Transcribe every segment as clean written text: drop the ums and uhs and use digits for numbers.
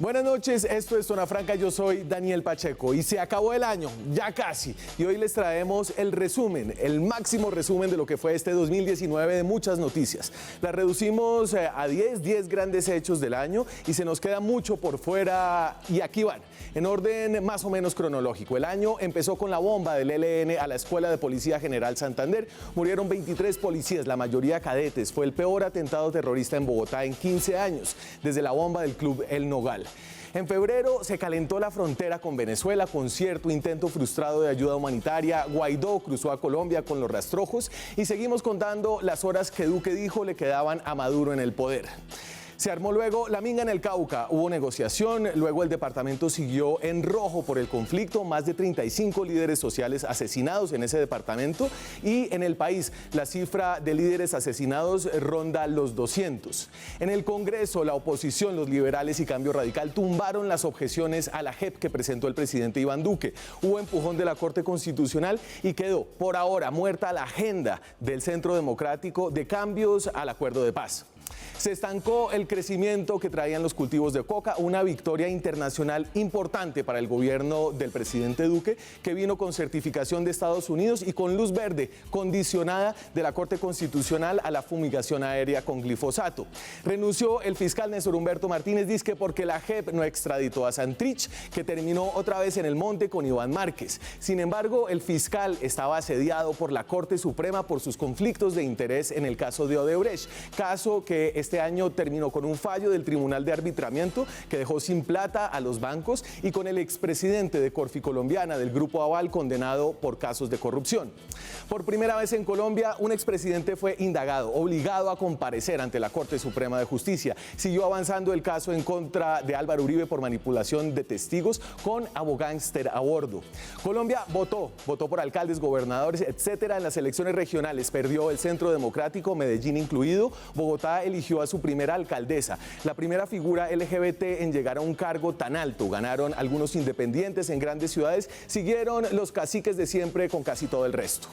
Buenas noches, esto es Zona Franca, yo soy Daniel Pacheco y se acabó el año, ya casi, y hoy les traemos el resumen, el máximo resumen de lo que fue este 2019 de muchas noticias. Las reducimos a 10 grandes hechos del año y se nos queda mucho por fuera y aquí van, en orden más o menos cronológico. El año empezó con la bomba del ELN a la Escuela de Policía General Santander, murieron 23 policías, la mayoría cadetes, fue el peor atentado terrorista en Bogotá en 15 años, desde la bomba del club El Nogal. En febrero se calentó la frontera con Venezuela con cierto intento frustrado de ayuda humanitaria. Guaidó cruzó a Colombia con los rastrojos y seguimos contando las horas que Duque dijo le quedaban a Maduro en el poder. Se armó luego la minga en el Cauca, hubo negociación, luego el departamento siguió en rojo por el conflicto, más de 35 líderes sociales asesinados en ese departamento y en el país la cifra de líderes asesinados ronda los 200. En el Congreso la oposición, los liberales y Cambio Radical tumbaron las objeciones a la JEP que presentó el presidente Iván Duque. Hubo empujón de la Corte Constitucional y quedó por ahora muerta la agenda del Centro Democrático de cambios al acuerdo de paz. Se estancó el crecimiento que traían los cultivos de coca, una victoria internacional importante para el gobierno del presidente Duque, que vino con certificación de Estados Unidos y con luz verde condicionada de la Corte Constitucional a la fumigación aérea con glifosato. Renunció el fiscal Néstor Humberto Martínez, dizque porque la JEP no extraditó a Santrich, que terminó otra vez en el monte con Iván Márquez. Sin embargo, el fiscal estaba asediado por la Corte Suprema por sus conflictos de interés en el caso de Odebrecht, caso que este año terminó con un fallo del Tribunal de Arbitramiento que dejó sin plata a los bancos y con el expresidente de Corfi Colombiana del Grupo Aval condenado por casos de corrupción. Por primera vez en Colombia, un expresidente fue indagado, obligado a comparecer ante la Corte Suprema de Justicia. Siguió avanzando el caso en contra de Álvaro Uribe por manipulación de testigos con abogánster a bordo. Colombia votó por alcaldes, gobernadores, etcétera, en las elecciones regionales. Perdió el Centro Democrático, Medellín incluido. Bogotá eligió a su primera alcaldesa, la primera figura LGBT en llegar a un cargo tan alto. Ganaron algunos independientes en grandes ciudades, siguieron los caciques de siempre con casi todo el resto.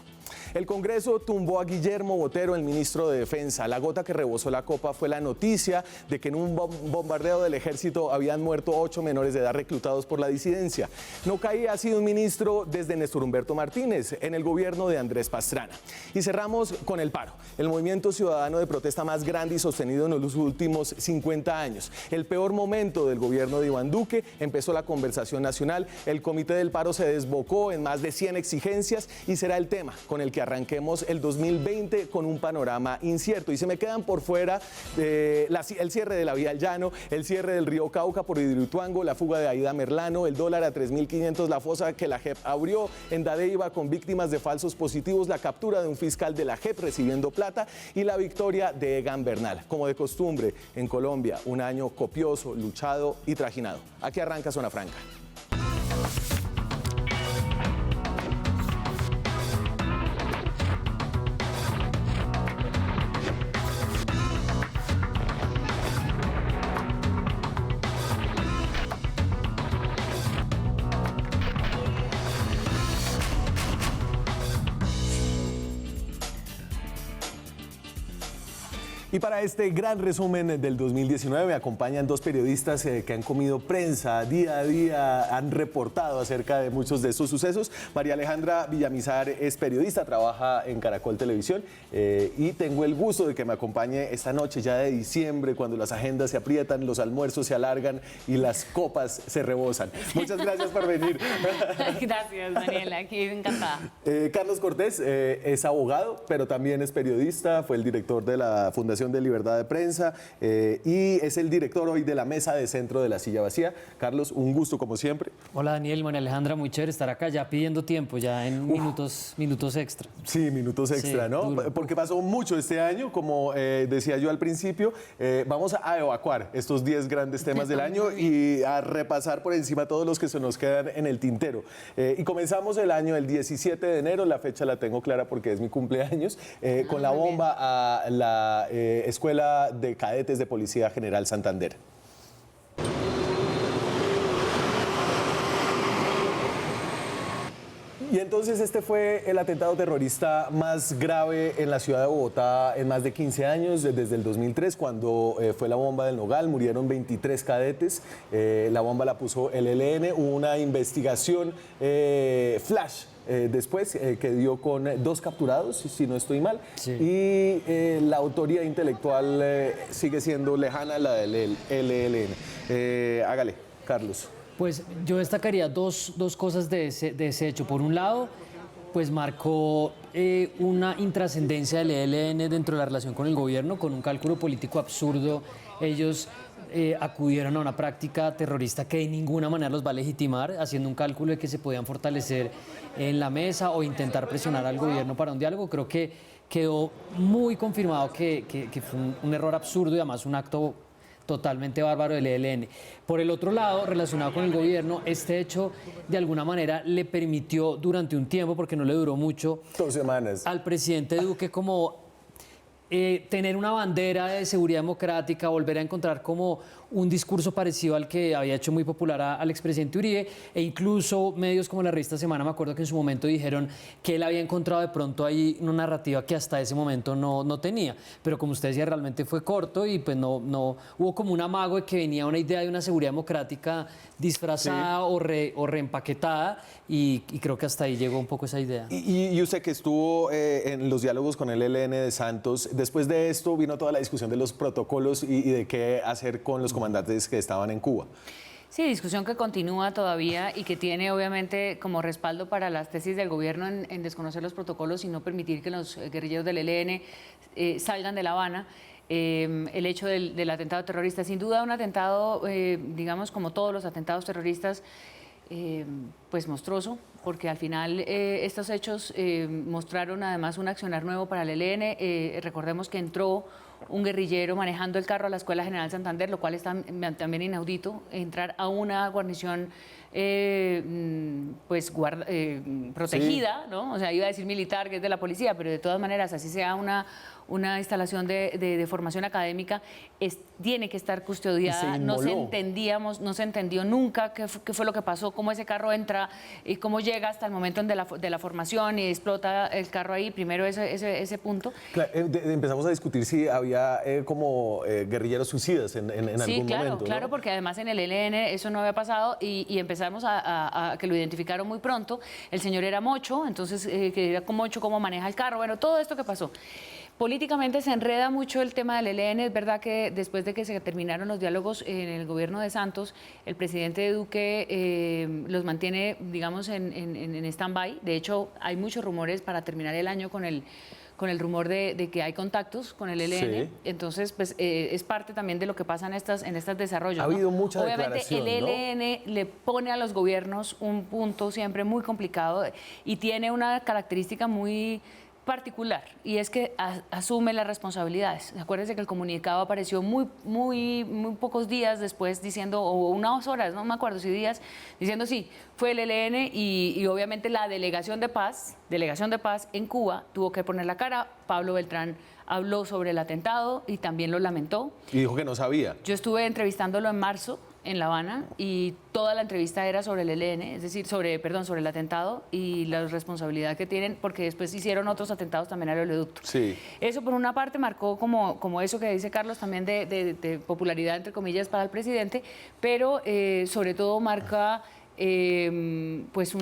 El Congreso tumbó a Guillermo Botero, el ministro de Defensa. La gota que rebosó la copa fue la noticia de que en un bombardeo del ejército habían muerto 8 menores de edad reclutados por la disidencia. No caía así un ministro desde Néstor Humberto Martínez en el gobierno de Andrés Pastrana. Y cerramos con el paro, el movimiento ciudadano de protesta más grande y sostenido en los últimos 50 años. El peor momento del gobierno de Iván Duque, empezó la conversación nacional, el comité del paro se desbocó en más de 100 exigencias y será el tema con el que arranquemos el 2020 con un panorama incierto. Y se me quedan por fuera el cierre de la vía al llano, el cierre del río Cauca por Hidroituango, la fuga de Aida Merlano, el dólar a 3.500, la fosa que la JEP abrió en Dadeiva con víctimas de falsos positivos, la captura de un fiscal de la JEP recibiendo plata y la victoria de Egan Bernal. Como de costumbre en Colombia, un año copioso, luchado y trajinado. Aquí arranca Zona Franca. Y para este gran resumen del 2019 me acompañan dos periodistas que han comido prensa día a día, han reportado acerca de muchos de estos sucesos. María Alejandra Villamizar es periodista, trabaja en Caracol Televisión y tengo el gusto de que me acompañe esta noche ya de diciembre, cuando las agendas se aprietan, los almuerzos se alargan y las copas se rebosan. Muchas gracias por venir. Gracias, Daniela, aquí encantada. Carlos Cortés es abogado, pero también es periodista, fue el director de la Fundación de Libertad de Prensa y es el director hoy de la Mesa de Centro de la Silla Vacía. Carlos, un gusto como siempre. Hola Daniel, María Alejandra, muy chévere estar acá ya pidiendo tiempo, ya en minutos extra. Sí, minutos extra, sí, ¿no? Duro. Porque pasó mucho este año, como decía yo al principio, vamos a evacuar estos 10 grandes temas del año y a repasar por encima todos los que se nos quedan en el tintero. Y comenzamos el año el 17 de enero, la fecha la tengo clara porque es mi cumpleaños, con la bomba a la Escuela de Cadetes de Policía General Santander. Y entonces este fue el atentado terrorista más grave en la ciudad de Bogotá en más de 15 años, desde el 2003, cuando fue la bomba del Nogal, murieron 23 cadetes, la bomba la puso el ELN, hubo una investigación flash después que dio con 2 capturados, si no estoy mal, Sí. y la autoría intelectual sigue siendo lejana a la del ELN. Hágale, Carlos. Pues yo destacaría dos cosas de ese hecho. Por un lado, pues marcó una intrascendencia del ELN dentro de la relación con el gobierno, con un cálculo político absurdo. Ellos acudieron a una práctica terrorista que de ninguna manera los va a legitimar, haciendo un cálculo de que se podían fortalecer en la mesa o intentar presionar al gobierno para un diálogo. Creo que quedó muy confirmado que fue un error absurdo y además un acto totalmente bárbaro del ELN. Por el otro lado, relacionado con el gobierno, este hecho de alguna manera le permitió durante un tiempo, porque no le duró mucho, 2 semanas. al presidente Duque como tener una bandera de seguridad democrática, volver a encontrar como un discurso parecido al que había hecho muy popular al expresidente Uribe, e incluso medios como la revista Semana, me acuerdo que en su momento dijeron que él había encontrado de pronto ahí una narrativa que hasta ese momento no tenía, pero como usted decía, realmente fue corto y pues no hubo como un amago de que venía una idea de una seguridad democrática disfrazada o reempaquetada, y creo que hasta ahí llegó un poco esa idea. Y usted que estuvo en los diálogos con el ELN de Santos, después de esto vino toda la discusión de los protocolos y de qué hacer con los comandantes que estaban en Cuba. Sí, discusión que continúa todavía y que tiene obviamente como respaldo para las tesis del gobierno en desconocer los protocolos y no permitir que los guerrilleros del ELN salgan de La Habana. El hecho del atentado terrorista, sin duda un atentado, digamos, como todos los atentados terroristas, pues monstruoso, porque al final estos hechos mostraron además un accionar nuevo para el ELN. Recordemos que entró un guerrillero manejando el carro a la Escuela General Santander, lo cual es también inaudito, entrar a una guarnición pues protegida, Sí. ¿no? O sea, iba a decir militar, que es de la policía, pero de todas maneras, así sea una instalación de formación académica, tiene que estar custodiada. No se entendió nunca qué fue lo que pasó, cómo ese carro entra y cómo llega hasta el momento de la formación y explota el carro ahí. Primero ese punto. Claro, empezamos a discutir si había como guerrilleros suicidas en algún momento, ¿no? Claro, porque además en el ELN eso no había pasado y empezamos a que lo identificaron muy pronto. El señor era mocho, entonces que era como mocho, cómo maneja el carro, bueno, todo esto que pasó. Políticamente se enreda mucho el tema del ELN. Es verdad que después de que se terminaron los diálogos en el gobierno de Santos, el presidente Duque los mantiene, digamos, en stand-by. De hecho, hay muchos rumores para terminar el año con el rumor de que hay contactos con el ELN. Sí. Entonces, pues es parte también de lo que pasa en estos desarrollos. Ha habido mucha declaración, obviamente, el ELN le pone a los gobiernos un punto siempre muy complicado y tiene una característica muy particular, y es que asume las responsabilidades. Acuérdense que el comunicado apareció muy pocos días después diciendo, o unas horas, no me acuerdo si días, diciendo sí, fue el ELN y obviamente la delegación de paz en Cuba tuvo que poner la cara. Pablo Beltrán habló sobre el atentado y también lo lamentó. Y dijo que no sabía. Yo estuve entrevistándolo en marzo en La Habana y toda la entrevista era sobre el ELN, es decir, sobre el atentado y la responsabilidad que tienen, porque después hicieron otros atentados también al oleoducto. Sí. Eso por una parte marcó como eso que dice Carlos también de popularidad entre comillas para el presidente, pero sobre todo marca pues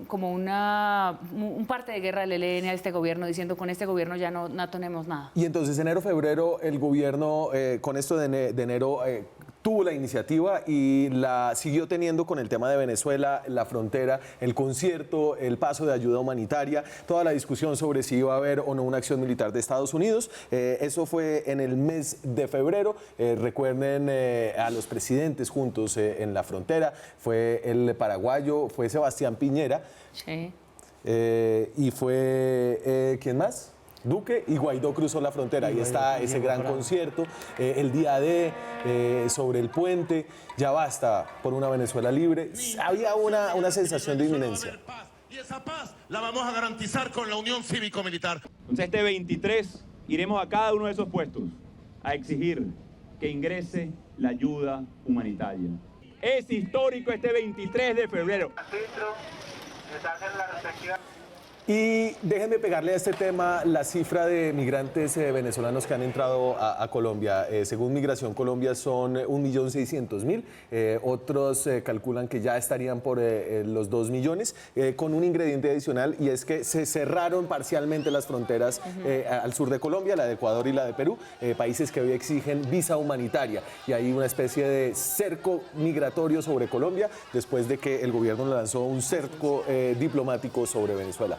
como un parte de guerra del ELN a este gobierno, diciendo con este gobierno ya no tenemos nada. Y entonces enero, febrero, el gobierno con esto de enero tuvo la iniciativa y la siguió teniendo con el tema de Venezuela, la frontera, el concierto, el paso de ayuda humanitaria, toda la discusión sobre si iba a haber o no una acción militar de Estados Unidos. Eso fue en el mes de febrero. Recuerden a los presidentes juntos en la frontera. Fue el paraguayo, fue Sebastián Piñera. Sí. Y fue, ¿quién más? Duque, y Guaidó cruzó la frontera. Ahí está ese gran concierto, el día D, sobre el puente. Ya basta por una Venezuela libre. Había una sensación de inminencia. Y esa paz la vamos a garantizar con la unión cívico-militar. Entonces este 23 iremos a cada uno de esos puestos a exigir que ingrese la ayuda humanitaria. Es histórico este 23 de febrero. Y déjenme pegarle a este tema la cifra de migrantes venezolanos que han entrado a Colombia. Según Migración Colombia son 1.600.000. Otros calculan que ya estarían por los 2 millones, con un ingrediente adicional, y es que se cerraron parcialmente las fronteras al sur de Colombia, la de Ecuador y la de Perú, países que hoy exigen visa humanitaria. Y hay una especie de cerco migratorio sobre Colombia después de que el gobierno lanzó un cerco diplomático sobre Venezuela.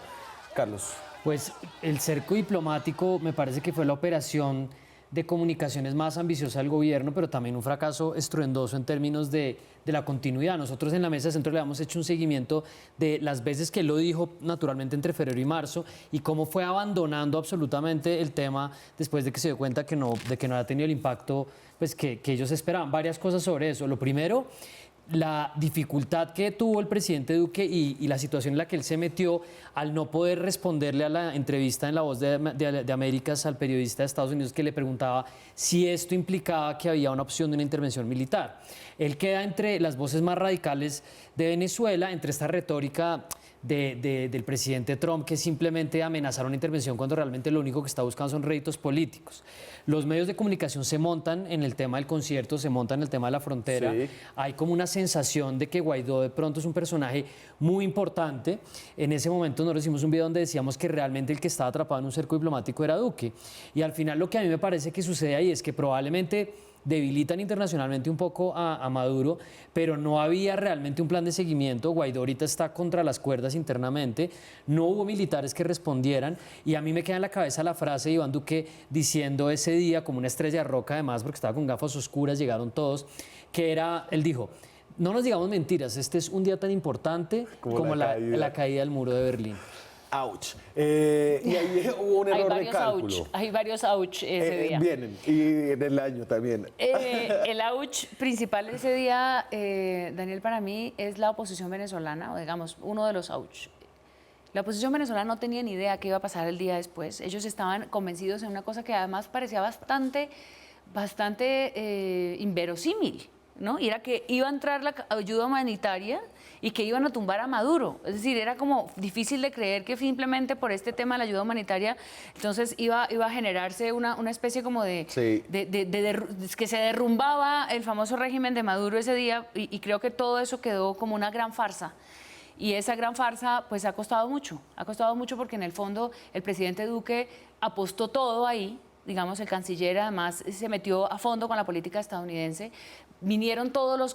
Carlos. Pues el cerco diplomático me parece que fue la operación de comunicaciones más ambiciosa del gobierno, pero también un fracaso estruendoso en términos de la continuidad. Nosotros en la Mesa de Centro le hemos hecho un seguimiento de las veces que él lo dijo naturalmente entre febrero y marzo y cómo fue abandonando absolutamente el tema después de que se dio cuenta que no había tenido el impacto pues, que ellos esperaban. Varias cosas sobre eso. Lo primero, la dificultad que tuvo el presidente Duque y la situación en la que él se metió al no poder responderle a la entrevista en La Voz de Américas al periodista de Estados Unidos que le preguntaba si esto implicaba que había una opción de una intervención militar. Él queda entre las voces más radicales de Venezuela, entre esta retórica del presidente Trump, que simplemente amenazar una intervención cuando realmente lo único que está buscando son réditos políticos. Los medios de comunicación se montan en el tema del concierto, se montan en el tema de la frontera. Sí. Hay como una sensación de que Guaidó de pronto es un personaje muy importante. En ese momento nosotros hicimos un video donde decíamos que realmente el que estaba atrapado en un cerco diplomático era Duque. Y al final lo que a mí me parece que sucede ahí es que probablemente debilitan internacionalmente un poco a Maduro, pero no había realmente un plan de seguimiento. Guaidó ahorita está contra las cuerdas internamente, no hubo militares que respondieran, y a mí me queda en la cabeza la frase de Iván Duque diciendo ese día, como una estrella de roca además, porque estaba con gafas oscuras, llegaron todos, que era, él dijo: no nos digamos mentiras, este es un día tan importante como la caída del muro de Berlín. Ouch. Y ahí hubo un error de cálculo. Hay varios ouch ese día. Vienen, y en el año también. El ouch principal de ese día, Daniel, para mí es la oposición venezolana, o digamos, uno de los ouch. La oposición venezolana no tenía ni idea qué iba a pasar el día después. Ellos estaban convencidos en una cosa que además parecía bastante inverosímil, ¿no? Y era que iba a entrar la ayuda humanitaria y que iban a tumbar a Maduro. Es decir, era como difícil de creer que simplemente por este tema de la ayuda humanitaria, entonces iba a generarse una especie como de que se derrumbaba el famoso régimen de Maduro ese día, y creo que todo eso quedó como una gran farsa. Y esa gran farsa pues ha costado mucho porque en el fondo el presidente Duque apostó todo ahí. Digamos, el canciller además se metió a fondo con la política estadounidense. Vinieron todos los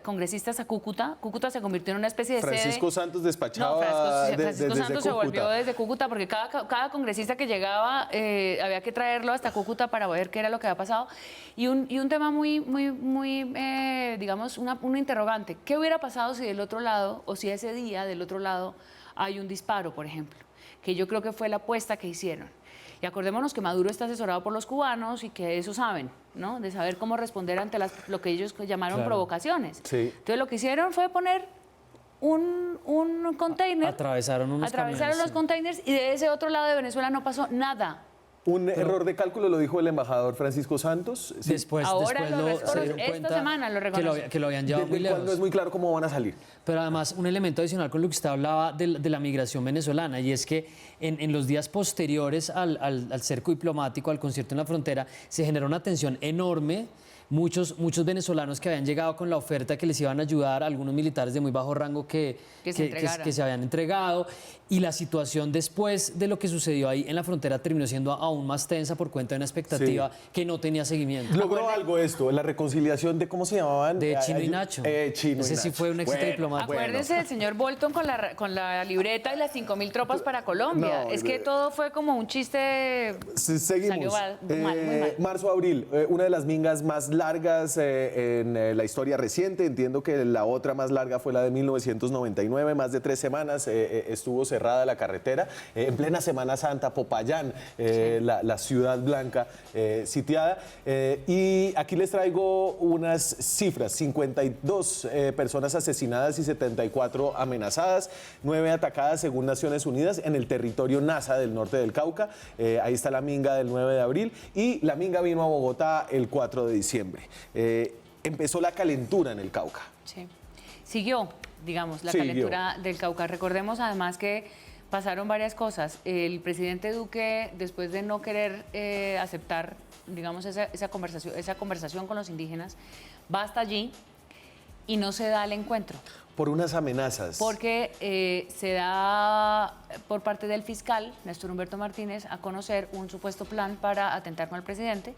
congresistas a Cúcuta. Cúcuta se convirtió en una especie de Francisco sede. Santos despachaba Francisco Santos desde se Cúcuta. volvió desde Cúcuta porque cada congresista que llegaba había que traerlo hasta Cúcuta para ver qué era lo que había pasado. Y un tema muy digamos, una interrogante. ¿Qué hubiera pasado si del otro lado, o si ese día del otro lado hay un disparo, por ejemplo? Que yo creo que fue la apuesta que hicieron. Y acordémonos que Maduro está asesorado por los cubanos y que eso saben, ¿no? De saber cómo responder ante lo que ellos llamaron provocaciones. Sí. Entonces lo que hicieron fue poner un container. Atravesaron los containers, y de ese otro lado de Venezuela no pasó nada. Un error de cálculo, lo dijo el embajador Francisco Santos. Sí. Después se dieron esta cuenta semana lo reconoció. que lo habían llevado muy lejos. No es muy claro cómo van a salir. Pero además, un elemento adicional con lo que usted hablaba de la migración venezolana, y es que en los días posteriores al cerco diplomático, al concierto en la frontera, se generó una tensión enorme. Muchos venezolanos que habían llegado con la oferta que les iban a ayudar, algunos militares de muy bajo rango que se habían entregado, y la situación después de lo que sucedió ahí en la frontera terminó siendo aún más tensa por cuenta de una expectativa que no tenía seguimiento. Logró algo esto, la reconciliación de, ¿cómo se llamaban? De Chino y Nacho. Ese sí fue un éxito diplomático. Acuérdese del señor Bolton con la libreta y las 5.000 tropas para Colombia. Es que todo fue como un chiste. Seguimos. Salió muy mal. Marzo-abril, una de las mingas más largas en la historia reciente. Entiendo que la otra más larga fue la de 1999, más de 3 semanas estuvo cerrada la carretera, en plena Semana Santa, Popayán, la ciudad blanca sitiada. Y aquí les traigo unas cifras: 52 personas asesinadas y 74 amenazadas, 9 atacadas según Naciones Unidas en el territorio Nasa del norte del Cauca. Ahí está la minga del 9 de abril, y la minga vino a Bogotá el 4 de diciembre. Empezó la calentura en el Cauca. Sí. siguió, digamos, la Siguió. calentura del Cauca. Recordemos además que pasaron varias cosas. El presidente Duque, después de no querer aceptar, digamos, esa conversación con los indígenas, va hasta allí y no se da el encuentro. Por unas amenazas. Porque se da por parte del fiscal, Néstor Humberto Martínez, a conocer un supuesto plan para atentar con el presidente.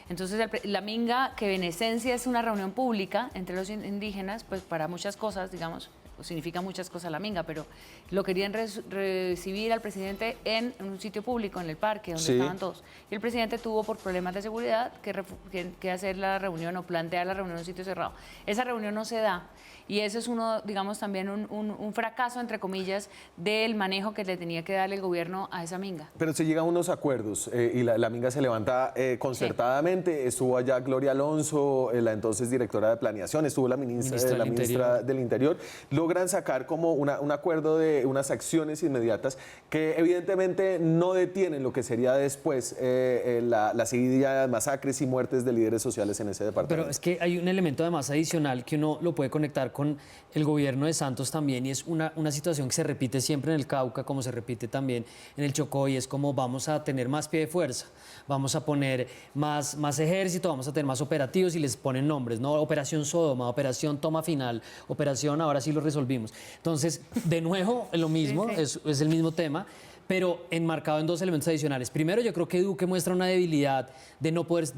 Entonces, la minga, que en esencia es una reunión pública entre los indígenas, pues para muchas cosas, digamos, significa muchas cosas la minga, pero lo querían recibir al presidente en un sitio público, en el parque, donde estaban todos. Y el presidente tuvo, por problemas de seguridad, que hacer la reunión o plantear la reunión en un sitio cerrado. Esa reunión no se da. Y eso es uno, digamos, también un fracaso, entre comillas, del manejo que le tenía que dar el gobierno a esa minga. Pero se llegan a unos acuerdos y la minga se levanta concertadamente. Sí. Estuvo allá Gloria Alonso, la entonces directora de planeación, estuvo la ministra del Interior. Logran sacar como un acuerdo de unas acciones inmediatas que evidentemente no detienen lo que sería después la seguidilla de masacres y muertes de líderes sociales en ese departamento. Pero es que hay un elemento además adicional que uno lo puede conectar con el gobierno de Santos también, y es una situación que se repite siempre en el Cauca, como se repite también en el Chocó, y es como vamos a tener más pie de fuerza, vamos a poner más ejército, vamos a tener más operativos, y les ponen nombres, ¿no? Operación Sodoma, Operación Toma Final, Operación Ahora sí lo resolvimos. Entonces, de nuevo, lo mismo, sí. Es el mismo tema, pero enmarcado en dos elementos adicionales. Primero, yo creo que Duque muestra una debilidad de no poder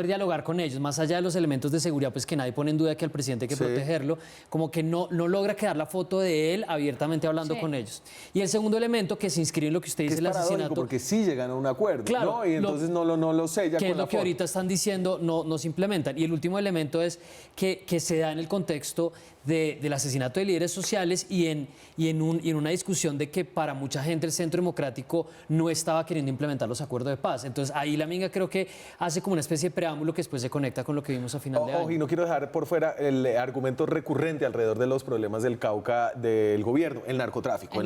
dialogar con ellos, más allá de los elementos de seguridad, pues que nadie pone en duda que al presidente hay que protegerlo, como que no logra quedar la foto de él abiertamente hablando con ellos. Y el segundo elemento que se inscribe en lo que usted dice, el asesinato. Porque sí llegan a un acuerdo, claro, ¿no? Y entonces no lo sella con la foto. Que es lo que ahorita están diciendo, no se implementan. Y el último elemento es que se da en el contexto del asesinato de líderes sociales y en una discusión de que para mucha gente el Centro Democrático no estaba queriendo implementar los acuerdos de paz. Entonces ahí la minga creo que hace como una especie de preámbulo que después se conecta con lo que vimos a final de año. Y no quiero dejar por fuera el argumento recurrente alrededor de los problemas del Cauca del gobierno, el narcotráfico.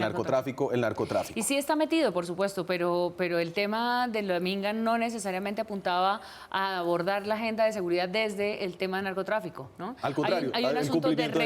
Y sí está metido, por supuesto, pero el tema de la minga no necesariamente apuntaba a abordar la agenda de seguridad desde el tema del narcotráfico, ¿no? Al contrario, hay un el asunto cumplimiento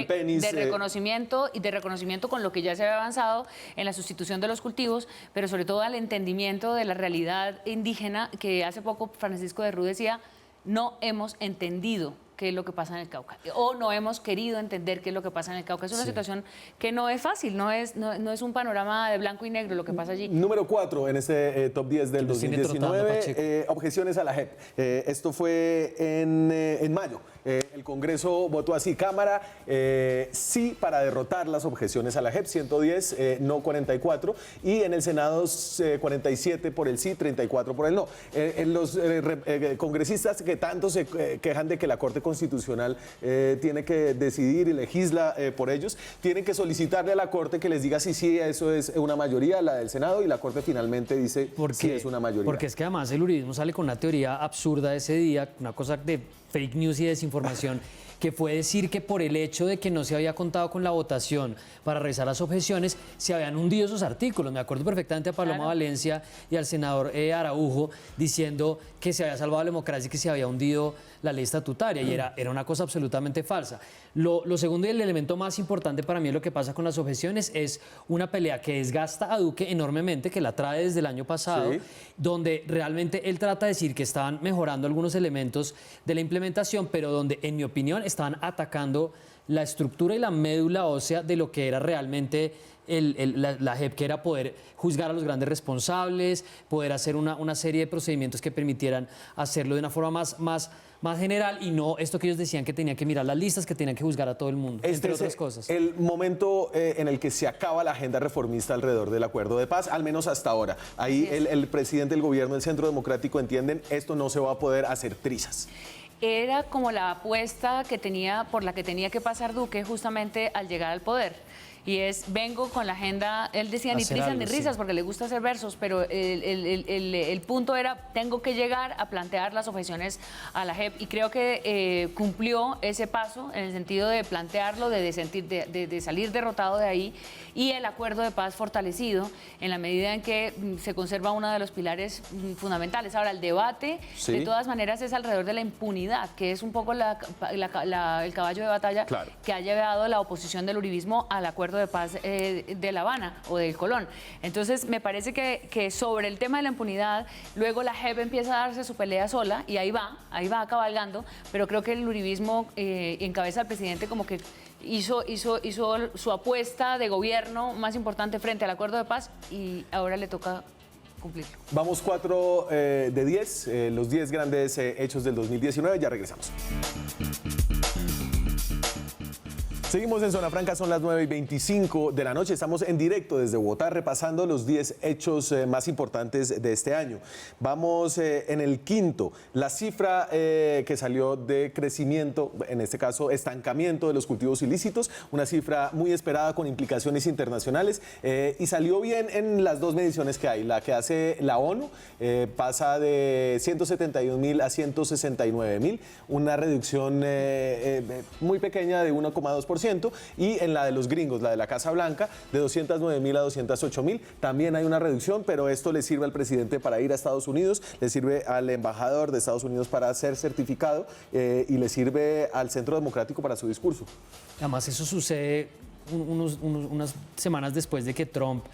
de reconocimiento con lo que ya se había avanzado en la sustitución de los cultivos, pero sobre todo al entendimiento de la realidad indígena, que hace poco Francisco de Rú decía, no hemos entendido qué es lo que pasa en el Cauca, o no hemos querido entender qué es lo que pasa en el Cauca. Es una situación que no es fácil, no es un panorama de blanco y negro lo que pasa allí. Número 4 en este top 10 del 2019, objeciones a la JEP. Esto fue en mayo. El Congreso votó así, Cámara, sí para derrotar las objeciones a la JEP, 110, no 44, y en el Senado 47 por el sí, 34 por el no. Los congresistas que tanto se quejan de que la Corte Constitucional tiene que decidir y legisla por ellos, tienen que solicitarle a la Corte que les diga si eso es una mayoría, la del Senado, y la Corte finalmente dice si es una mayoría. Porque es que además el uribismo sale con una teoría absurda ese día, una cosa de fake news y desinformación, que fue decir que por el hecho de que no se había contado con la votación para revisar las objeciones, se habían hundido esos artículos. Me acuerdo perfectamente a Paloma Valencia y al senador Araujo diciendo que se había salvado la democracia y que se había hundido la ley estatutaria, y era una cosa absolutamente falsa. Lo segundo y el elemento más importante para mí de lo que pasa con las objeciones es una pelea que desgasta a Duque enormemente, que la trae desde el año pasado, donde realmente él trata de decir que estaban mejorando algunos elementos de la implementación, pero donde, en mi opinión, estaban atacando la estructura y la médula ósea de lo que era realmente la JEP, que era poder juzgar a los grandes responsables, poder hacer una serie de procedimientos que permitieran hacerlo de una forma más general, y no esto que ellos decían que tenían que mirar las listas, que tenían que juzgar a todo el mundo, entre otras cosas. El momento en el que se acaba la agenda reformista alrededor del acuerdo de paz, al menos hasta ahora. Ahí el presidente del gobierno, el Centro Democrático, entienden esto no se va a poder hacer trizas. Era como la apuesta por la que tenía que pasar Duque justamente al llegar al poder. y es, vengo con la agenda, él decía ni Hacer prisas algo, ni sí. risas, porque le gusta hacer versos, pero el punto era, tengo que llegar a plantear las objeciones a la JEP, y creo que cumplió ese paso en el sentido de plantearlo, de salir derrotado de ahí, y el acuerdo de paz fortalecido en la medida en que se conserva uno de los pilares fundamentales. Ahora, el debate, Sí. de todas maneras, es alrededor de la impunidad, que es un poco el caballo de batalla Claro. que ha llevado la oposición del uribismo al acuerdo de paz de La Habana o del Colón. Entonces, me parece que sobre el tema de la impunidad, luego la JEP empieza a darse su pelea sola, y ahí va cabalgando, pero creo que el uribismo encabeza al presidente como que hizo su apuesta de gobierno más importante frente al acuerdo de paz, y ahora le toca cumplirlo. Vamos 4 de 10, los 10 grandes hechos del 2019, ya regresamos. Seguimos en Zona Franca, son las 9:25 de la noche. Estamos en directo desde Bogotá repasando los 10 hechos más importantes de este año. Vamos en el quinto, la cifra que salió de crecimiento, en este caso estancamiento de los cultivos ilícitos, una cifra muy esperada con implicaciones internacionales y salió bien en las dos mediciones que hay. La que hace la ONU pasa de 171.000 a 169.000, una reducción muy pequeña de 1,2%. Y en la de los gringos, la de la Casa Blanca, de 209.000 a 208.000, también hay una reducción, pero esto le sirve al presidente para ir a Estados Unidos, le sirve al embajador de Estados Unidos para ser certificado y le sirve al Centro Democrático para su discurso. Además, eso sucede unas semanas después de que Trump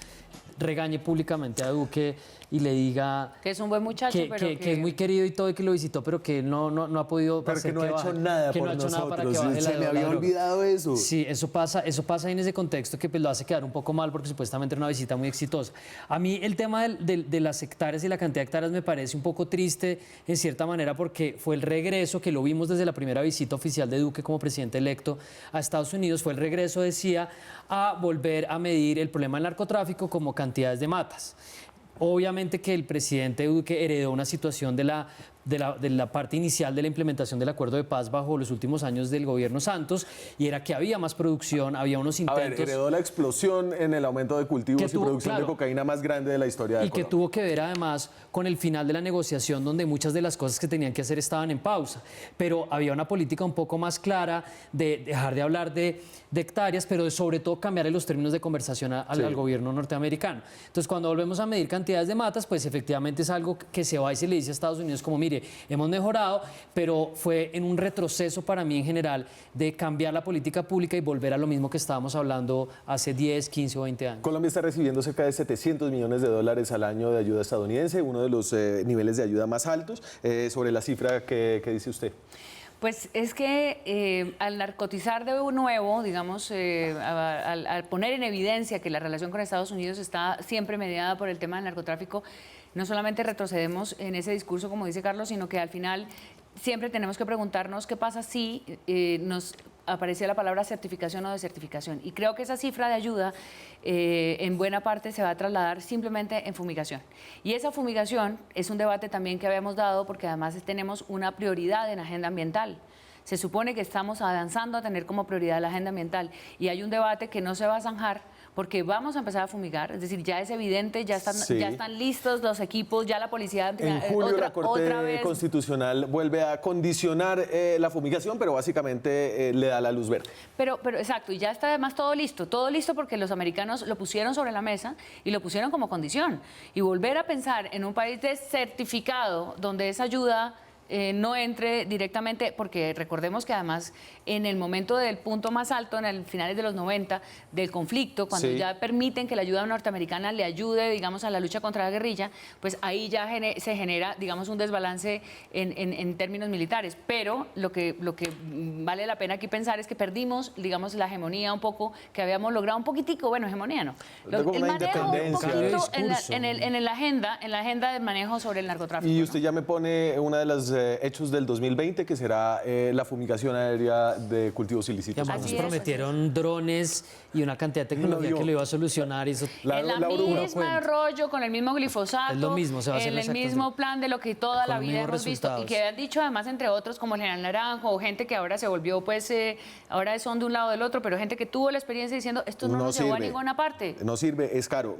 regañe públicamente a Duque y le diga Que es un buen muchacho, pero que es muy querido y todo, y que lo visitó, pero que no ha podido Pero hacer que no ha hecho baje, nada que por no ha hecho nada para que nosotros. baje Se me había droga. olvidado eso. Sí, eso pasa ahí en ese contexto que pues lo hace quedar un poco mal porque supuestamente era una visita muy exitosa. A mí el tema de las hectáreas y la cantidad de hectáreas me parece un poco triste en cierta manera, porque fue el regreso que lo vimos desde la primera visita oficial de Duque como presidente electo a Estados Unidos, fue el regreso, decía, a volver a medir el problema del narcotráfico como cantidades de matas. Obviamente que el presidente Duque heredó una situación de la parte inicial de la implementación del acuerdo de paz bajo los últimos años del gobierno Santos, y era que había más producción, había unos A ver, intentos... heredó la explosión en el aumento de cultivos Que y tuvo, producción claro, de cocaína más grande de la historia de y que Colombia. tuvo que ver además con el final de la negociación, donde muchas de las cosas que tenían que hacer estaban en pausa, pero había una política un poco más clara de dejar de hablar de hectáreas, pero de sobre todo cambiarle los términos de conversación al gobierno norteamericano. Entonces, cuando volvemos a medir cantidades de matas, pues efectivamente es algo que se va y se le dice a Estados Unidos como, mire, hemos mejorado, pero fue en un retroceso para mí en general de cambiar la política pública y volver a lo mismo que estábamos hablando hace 10, 15 o 20 años. Colombia está recibiendo cerca de $700 millones al año de ayuda estadounidense, uno de los niveles de ayuda más altos. Sobre la cifra que dice usted. Pues es que al narcotizar de nuevo, digamos, al poner en evidencia que la relación con Estados Unidos está siempre mediada por el tema del narcotráfico, no solamente retrocedemos en ese discurso, como dice Carlos, sino que al final siempre tenemos que preguntarnos qué pasa si nos aparece la palabra certificación o desertificación. Y creo que esa cifra de ayuda en buena parte se va a trasladar simplemente en fumigación. Y esa fumigación es un debate también que habíamos dado, porque además tenemos una prioridad en agenda ambiental. Se supone que estamos avanzando a tener como prioridad la agenda ambiental, y hay un debate que no se va a zanjar, porque vamos a empezar a fumigar, es decir, ya es evidente, ya están listos los equipos, ya la policía... En julio la Corte otra vez, Constitucional vuelve a condicionar la fumigación, pero básicamente le da la luz verde. Pero exacto, y ya está además todo listo porque los americanos lo pusieron sobre la mesa y lo pusieron como condición. Y volver a pensar en un país certificado donde esa ayuda no entre directamente, porque recordemos que además en el momento del punto más alto, en el finales de los 90, del conflicto, cuando ya permiten que la ayuda norteamericana le ayude, digamos, a la lucha contra la guerrilla, pues ahí ya se genera, digamos, un desbalance en términos militares. Pero lo que vale la pena aquí pensar es que perdimos, digamos, la hegemonía un poco que habíamos logrado, un poquitico, bueno, hegemonía no. El manejo un poquito en la agenda del manejo sobre el narcotráfico. Y usted ya me pone una de las hechos del 2020, que será la fumigación aérea de cultivos Y ilícitos. además nos Así es, prometieron drones y una cantidad de tecnología Lo que dio. lo iba a solucionar y eso En la Lauro, misma rollo, con el mismo glifosato, Es lo mismo, se va a hacer en el exactamente mismo plan de lo que toda con la los vida mismos hemos visto y resultados. que han dicho además entre otros como el general Naranjo o gente que ahora se volvió pues ahora son de un lado o del otro, pero gente que tuvo la experiencia diciendo esto no nos llevó a ninguna parte. No sirve, es caro.